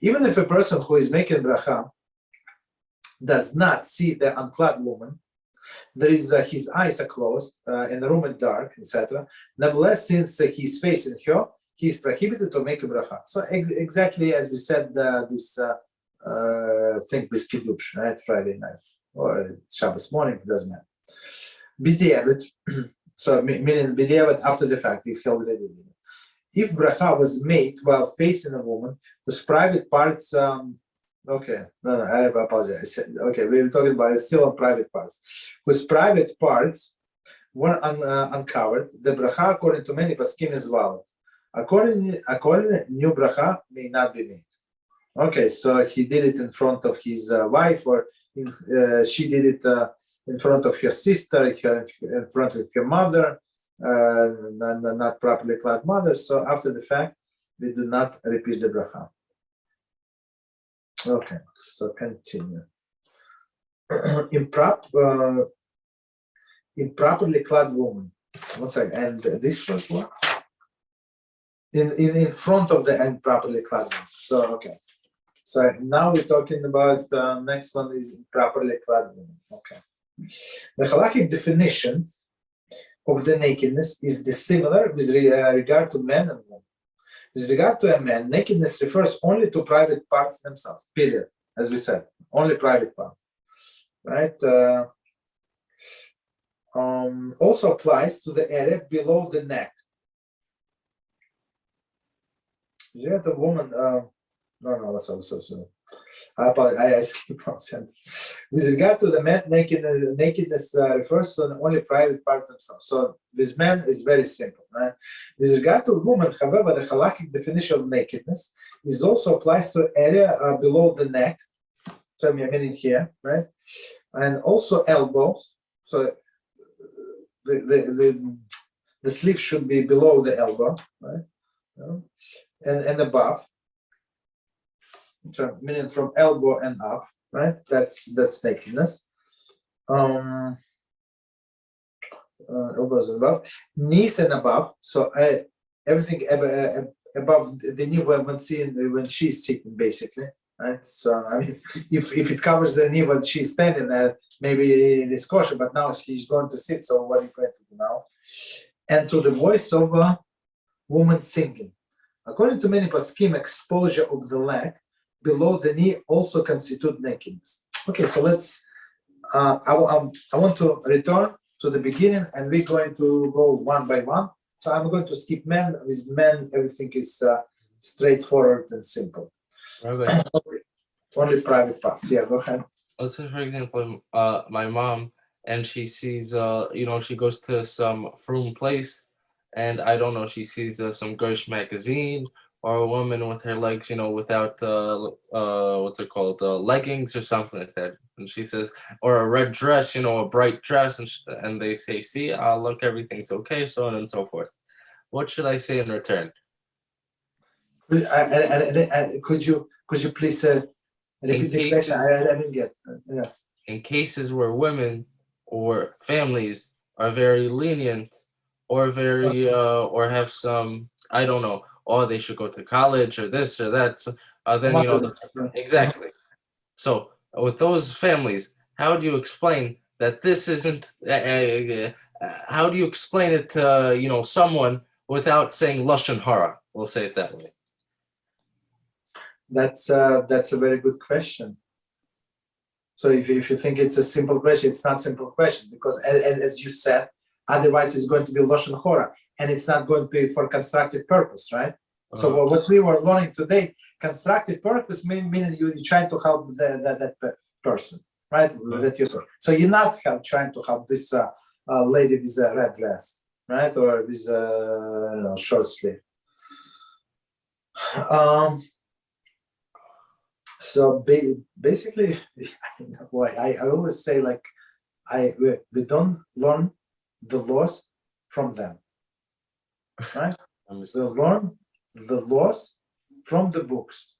Even if a person who is making bracha does not see the unclad woman, there is his eyes are closed and the room is dark, etc. Nevertheless, since he's facing her, he is prohibited to make a bracha. So exactly as we said, this thing with Kiddush, right? Friday night or Shabbos morning, it doesn't matter. B'diavad, so meaning b'diavad after the fact, if he already did it. If bracha was made while facing a woman whose private parts, okay, no, I apologize. Okay, we're talking about still on private parts, whose private parts were uncovered. The bracha, according to many paskim, is valid. According new bracha may not be made. Okay, so he did it in front of his wife, or she did it in front of her sister, in front of her mother, not properly clad mother. So after the fact, we do not repeat the bracha. Okay, so continue. Improperly clad woman. One second, and this was what? In front of the improperly clad woman. So okay. So now we're talking about next one is improperly clad woman. Okay. The halakhic definition of the nakedness is dissimilar with regard to men and women. With regard to a man, nakedness refers only to private parts themselves, period, as we said, only private parts, right? Also applies to the area below the neck. Yeah, the woman, no, so. I skipped one sentence. With regard to the man, nakedness refers to only private parts themselves. So this man is very simple, right? With regard to woman, however, the halakhic definition of nakedness is also applies to area below the neck. So I'm meaning here, right? And also elbows. So the sleeve should be below the elbow, right? And above. So meaning from elbow and up, right? That's nakedness. Elbows and above, knees and above. So everything above the knee when she's sitting, basically, right? So I mean, if it covers the knee when she's standing, maybe it is kosher. But now she's going to sit. So what are you going to do now? And to the voice of a woman singing, according to many paskim, exposure of the leg below the knee also constitute nakedness. Okay, so let's. I want to return to the beginning, and we're going to go one by one. So I'm going to skip men. With men, everything is straightforward and simple. Rabbi, Only private parts. Yeah, go ahead. let's say, for example, my mom, and she sees, she goes to some froom place, and I don't know, she sees some Gersh magazine, or a woman with her legs, without what's it called, leggings or something like that. And she says, or a red dress, a bright dress, and they say, see, look, everything's okay, so on and so forth. What should I say in return? Could you please repeat the question? I didn't get. Yeah. In cases where women or families are very lenient, or very or have some, I don't know, they should go to college or this or that. So, then exactly. So with those families, how do you explain that this isn't. How do you explain it to someone without saying lashon hara? We'll say it that way. That's a very good question. So if you think it's a simple question, it's not a simple question, because as you said, otherwise it's going to be lashon hara, and it's not going to be for constructive purpose, right? So what we were learning today, constructive purpose meaning you're trying to help that person, right? That you so you're not trying to help this lady with a red dress, right, or with short sleeve. So basically, I always say, like, we don't learn the laws from them, right? We learn the laws from the books.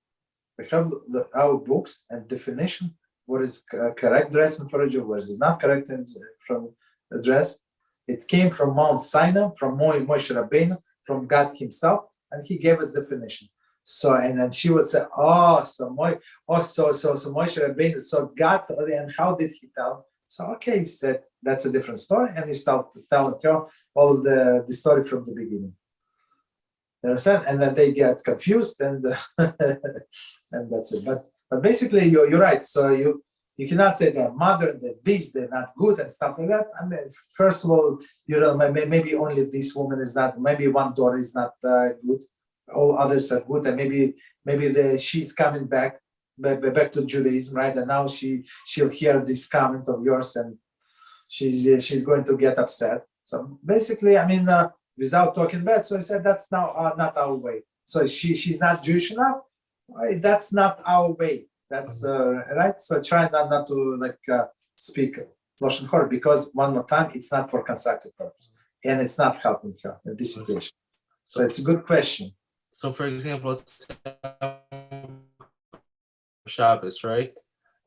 We have our books and definition. What is correct dressing for a Jew? What is not correct from a dress? It came from Mount Sinai, from Moshe Rabbeinu, from God Himself, and He gave us definition. So and then she would say, so Moshe Rabbeinu, so God, and how did He tell? So okay, he said that's a different story, and he started telling her all of the story from the beginning. You understand? And then they get confused, and and that's it. But basically, you're right. So you cannot say they're modern, they're not good, and stuff like that. I mean, first of all, maybe only this woman is not. Maybe one daughter is not good. All others are good, and maybe she's coming back to Judaism, right? And now she'll hear this comment of yours, and she's going to get upset. So basically, I mean, without talking bad, so I said that's now not our way. So she's not Jewish enough. That's not our way. That's right. So try not to speak lashon hara, because one more time, it's not for constructive purpose, and it's not helping her in this situation. So it's a good question. So, for example, it's Shabbos, right?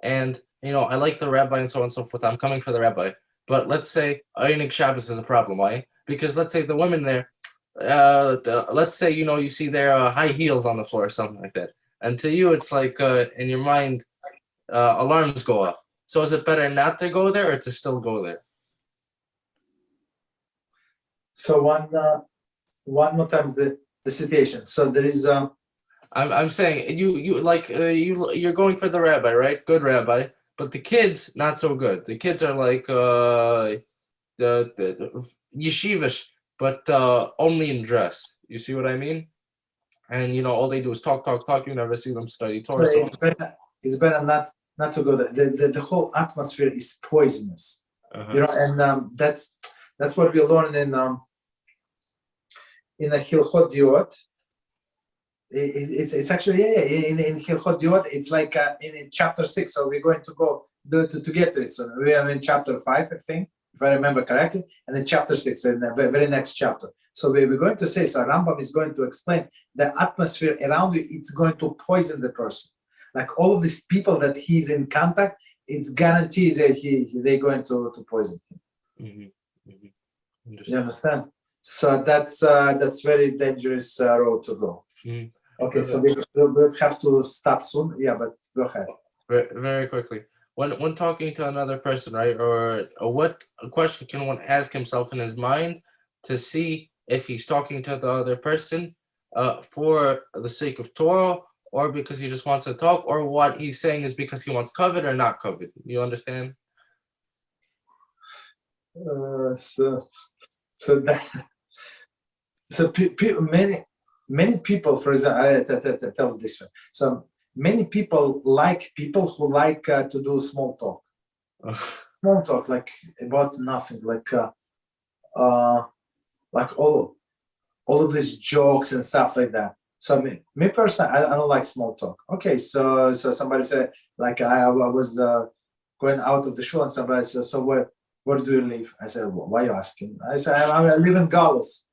And I like the rabbi and so on and so forth. I'm coming for the rabbi, but let's say Einik Shabbos is a problem. Why? Because let's say the women there, let's say you see their high heels on the floor or something like that, and to you it's like in your mind alarms go off. So is it better not to go there or to still go there? So one more time the situation. So there is I'm saying you're going for the rabbi, right? Good rabbi, but the kids not so good. The kids are like the yeshivish, but only in dress. You see what I mean? And all they do is talk. You never see them study Torah. So it's better not to go there. The whole atmosphere is poisonous. And that's what we learn in the Halachot Diot. It's actually in Halachot Diot. It's like in chapter 6. So we're going to go to get to it. So we are in chapter 5, I think, if I remember correctly, and in chapter 6, in the very next chapter. So we're going to say, so Rambam is going to explain the atmosphere around you. It's going to poison the person. Like all of these people that he's in contact, it's guaranteed that they're going to poison him. You understand? So that's very dangerous road to go. Okay, so we will have to stop soon. Yeah, but go ahead. Very, very quickly. When talking to another person, right, or what question can one ask himself in his mind to see if he's talking to the other person for the sake of Torah, or because he just wants to talk, or what he's saying is because he wants covet or not covet? You understand? Many people, for example, I tell this one. So many people like people who like to do small talk. Small talk, like about nothing, like all of these jokes and stuff like that. So me personally, I don't like small talk. Okay, so somebody said, like I was going out of the shul, and somebody said, so where do you live? I said, well, why are you asking? I said, I live in Galus.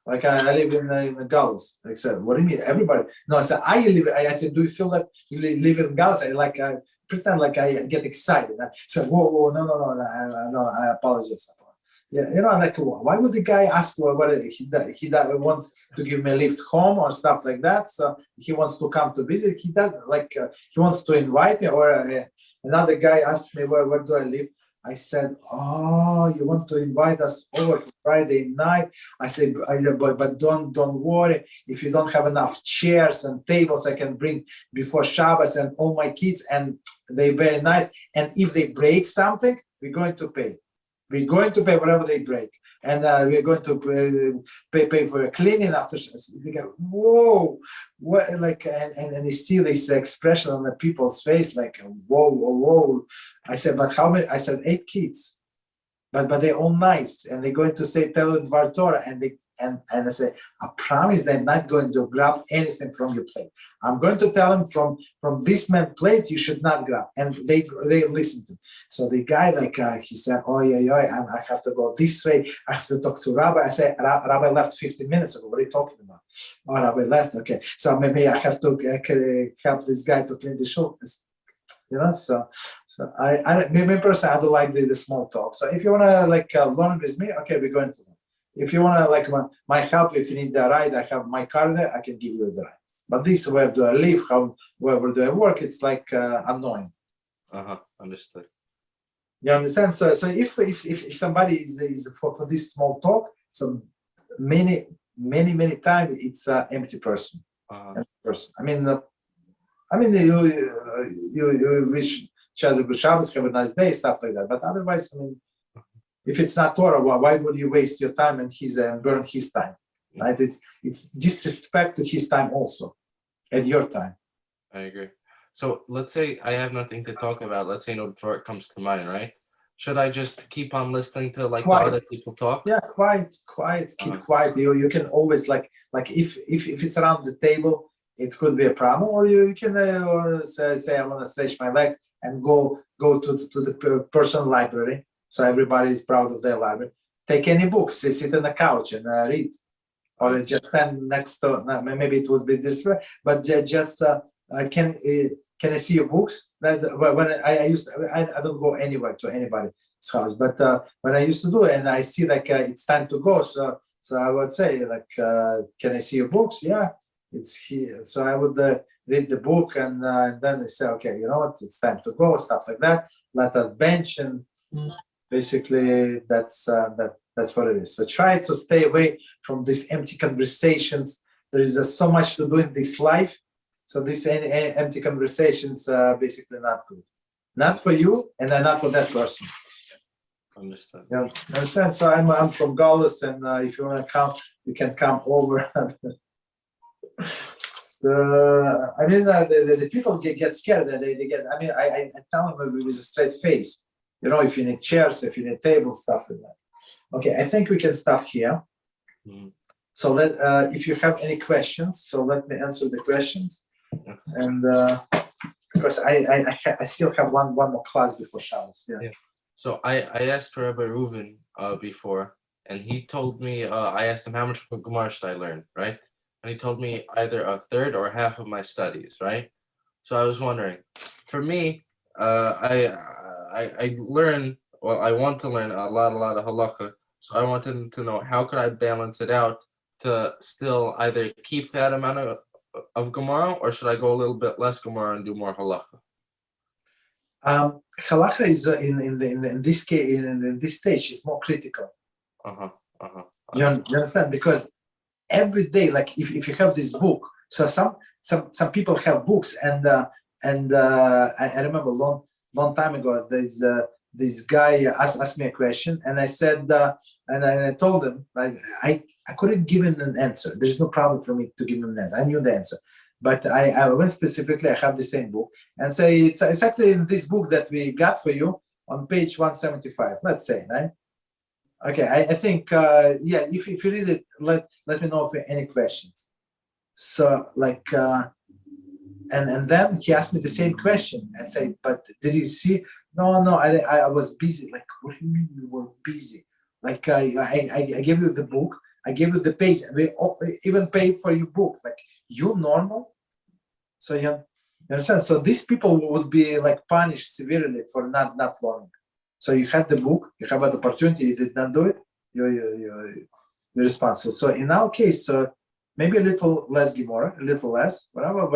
Like I live in Galus. I said, what do you mean? Everybody? No, I said, I said, do you feel like you live in Galus? I pretend like I get excited. I said, whoa, no, I apologize. Yeah, like, why would the guy ask what he wants to give me a lift home or stuff like that? So he wants to come to visit. He does, like, he wants to invite me. Or another guy asked me, where do I live? I said, oh, you want to invite us over for Friday night? I said, but don't worry. If you don't have enough chairs and tables, I can bring before Shabbos and all my kids, and they're very nice. And if they break something, we're going to pay. We're going to pay whatever they break. And we're going to pay for a cleaning after. We go, whoa, what? Like, and still this expression on the people's face, like, whoa. I said, but how many? I said 8 kids, but they're all nice, and they're going to say Talmud Torah, and I say, I promise they're not going to grab anything from your plate. I'm going to tell them from this man's plate you should not grab, and they listen to. So the guy, like, he said, oh yeah, I have to go this way. I have to talk to Rabbi. I say, Rabbi left 15 minutes ago. What are you talking about? Oh, Rabbi left. Okay, so maybe I have to help this guy to clean the shoulders. You know, so me personally, I don't like the small talk. So if you wanna learn with me, okay, we're going to. If you want to my help, if you need the ride, I have my car there, I can give you the ride. But this, where do I live, wherever do I work, it's like annoying. Understood. You understand? So if somebody is for this small talk, so many times it's an empty person. Empty person. I mean, you wish each other good Shabbos, have a nice day, stuff like that. But otherwise, I mean, if it's not Torah, why would you waste your time and burn his time? Right? It's disrespect to his time also, and your time. I agree. So let's say I have nothing to talk about. Let's say no Torah comes to mind, right? Should I just keep on listening to the other people talk? Yeah, quiet. Keep quiet. You can always like if it's around the table, it could be a problem, or you can say I want to stretch my leg and go to the personal library. So everybody is proud of their library. Take any books, sit on the couch and read, or just stand next to. Maybe it would be this way, but just can I see your books? That when I don't go anywhere to anybody's house, but when I used to do it, and I see it's time to go, so I would say can I see your books? Yeah, it's here. So I would read the book, and then they say, okay, you know what? It's time to go. Stuff like that. Let us bench and. Basically, that's what it is. So try to stay away from these empty conversations. There is so much to do in this life. So these empty conversations are basically not good. Not for you, and not for that person. Understand. Yeah, understand. So I'm from Galus, and if you want to come, you can come over. So I mean, the people get scared. They get. I mean, I tell them with a straight face. You know, if you need chairs, if you need tables, stuff like that. Okay, I think we can start here. So if you have any questions, so let me answer the questions. And because I still have one more class before Shabbos. Yeah. So I asked Rabbi Reuven before, and he told me, I asked him how much Gemara should I learn, right? And he told me either a third or half of my studies, right? So I was wondering, for me, I learn, well, I want to learn a lot of halacha. So I wanted to know, how could I balance it out to still either keep that amount of Gemara, or should I go a little bit less Gemara and do more halacha? Halacha is in this case, in this stage, is more critical. You understand? Because every day, like if you have this book, so some people have books, and I remember long time ago, there's this guy asked me a question, and I said, and I told him, I couldn't give him an answer. There's no problem for me to give him an answer. I knew the answer, but I went specifically. I have the same book, and say it's exactly in this book that we got for you on page 175. Let's say, right? Okay, I think yeah. If you read it, let me know if you have any questions. So and then he asked me the same question and say, but did you see? No, I was busy. Like, what do you mean you were busy? Like I gave you the book, I gave you the page, and we even paid for your book. Like, you normal? So you understand? So these people would be like punished severely for not learning. So you had the book, you have an opportunity, you did not do it, you're responsible. So in our case, so maybe a little less Gemara, a little less, whatever.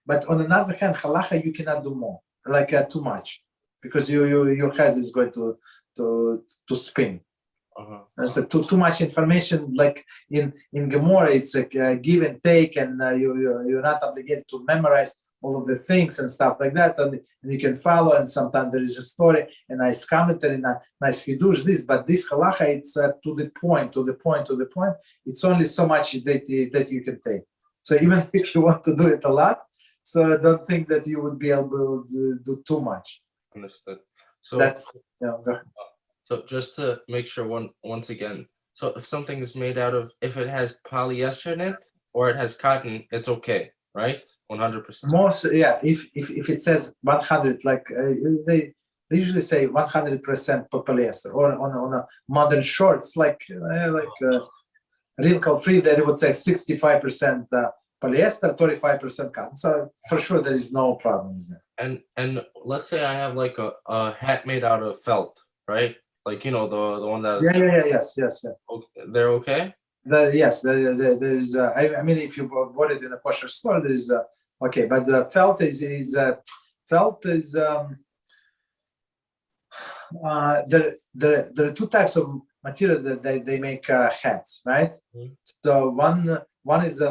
But on another hand, halacha you cannot do more, like too much, because your head is going to spin. There's too much information. Like in Gemara, it's a give and take, and you're not obligated to memorize all of the things and stuff like that, and you can follow. And sometimes there is a story, a nice commentary, and a nice hidush. But this halacha, it's to the point. It's only so much that you can take. So even if you want to do it a lot, so I don't think that you would be able to do too much. Understood. So That's go ahead. So just to make sure once again, so if something is made out of, if it has polyester in it or it has cotton, it's okay, right? 100%. Most, yeah. If it says 100, like they usually say 100% polyester, or on a modern shorts, like wrinkle free, they would say 65% polyester, 35% cotton. So for sure there is no problem there. And let's say I have like a hat made out of felt, right? Like, you know, the one that... Yes. Okay, they're okay? Yes, there is. I mean, if you bought it in a kosher store, there is okay. But the felt is there are two types of material that they make hats, right? Mm-hmm. So one is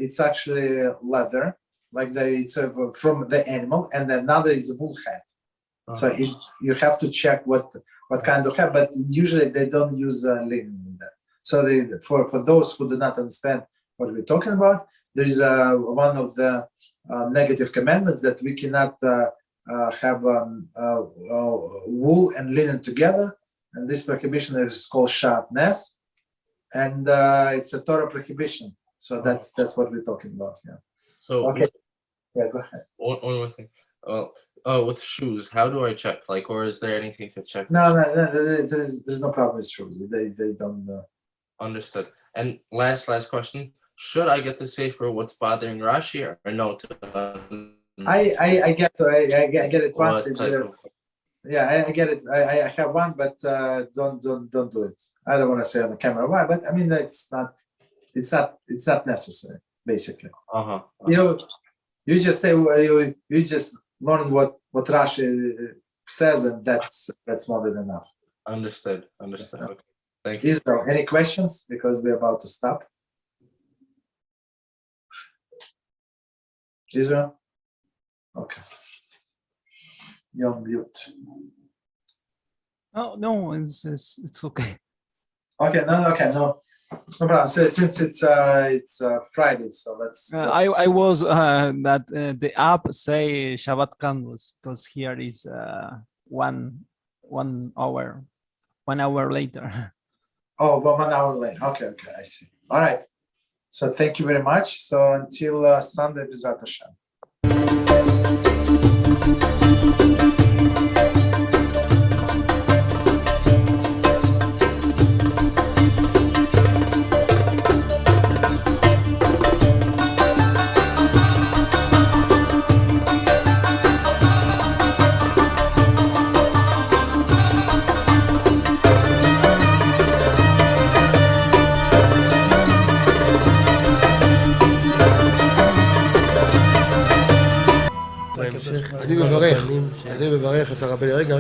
it's actually leather, like it's from the animal, and another is a wool hat. So you have to check what kind of hat, but usually they don't use linen in that. So for those who do not understand what we're talking about, there is one of the negative commandments that we cannot have wool and linen together, and this prohibition is called shatnez, and it's a Torah prohibition. So that's what we're talking about. Yeah. So okay. Yeah, go ahead. One more thing. With shoes, how do I check? Like, or is there anything to check? No, there's no problem with shoes. They don't. Understood. And last question: should I get the safer what's bothering Rashi or no? I get it once. Yeah, I get it. I have one, but don't do it. I don't want to say on the camera why, but I mean it's not necessary. Basically, you just say you just learn what Rashi says, and that's more than enough. Understood. Okay. Thank you. Is there any questions? Because we're about to stop. Israel? Okay. You're on mute. Oh no, it's okay. Okay, no problem. So since it's Friday, so let's. I was that the app say Shabbat candles because here is 1 hour later. Oh, but 1 hour late. Okay, I see. All right. So thank you very much. So until Sunday, B'ezrat Hashem. אני מברך את הרבנים, רגע.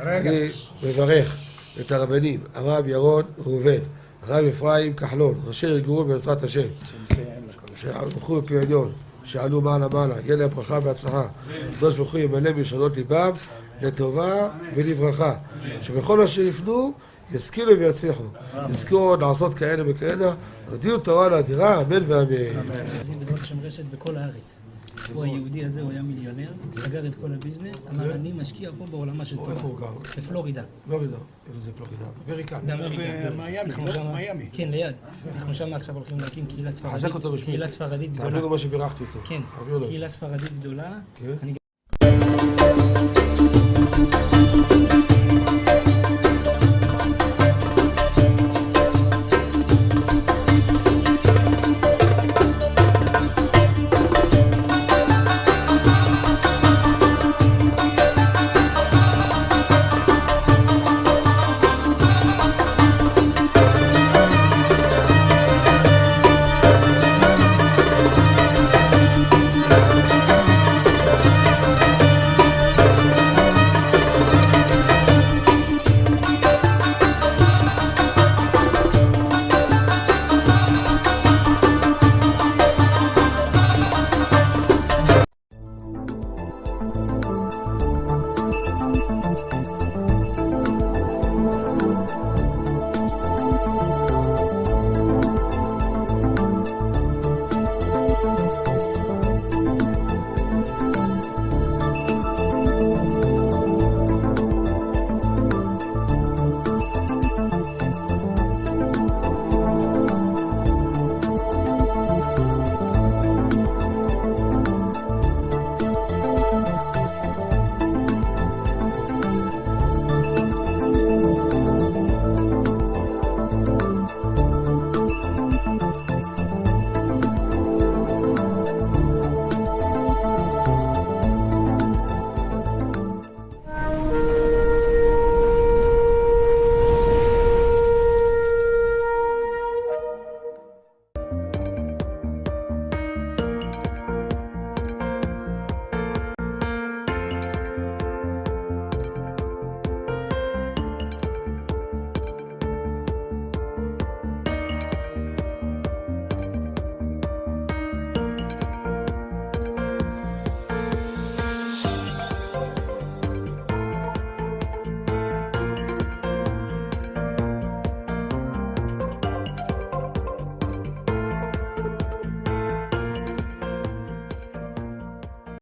אני מברך את הרבנים, הרב ירון ראובן, הרב אפרים כחלון, ראשי ארגון בעזרת השם, שהלכו בפי עליון, שעלו מעלה, יהיה להם ברכה והצלחה, הקדוש ברוך הוא ימלא מישונות ליבם לטובה ולברכה, שבכל מה שיפנו ישכילו ויצליחו, יזכו לעשות כאלה וכאלה, הודיעו תורה לאדירה, אמן ואמן. בעזרת השם רשת בכל הארץ. הוא היהודי הזה, הוא היה מיליונר, סגר את כל הביזנס, אמר אני משקיע פה בעולמה של תורה. איפה הוא גר? בפלורידה. פלורידה, איפה זה פלורידה? באמריקה. במיימי. כן, ליד. אנחנו שם עכשיו הולכים להקים קהילה ספרדית. חזק אותו בשמי. קהילה ספרדית גדולה. תעבירו מה שבירכתי אותו. כן, קהילה ספרדית גדולה.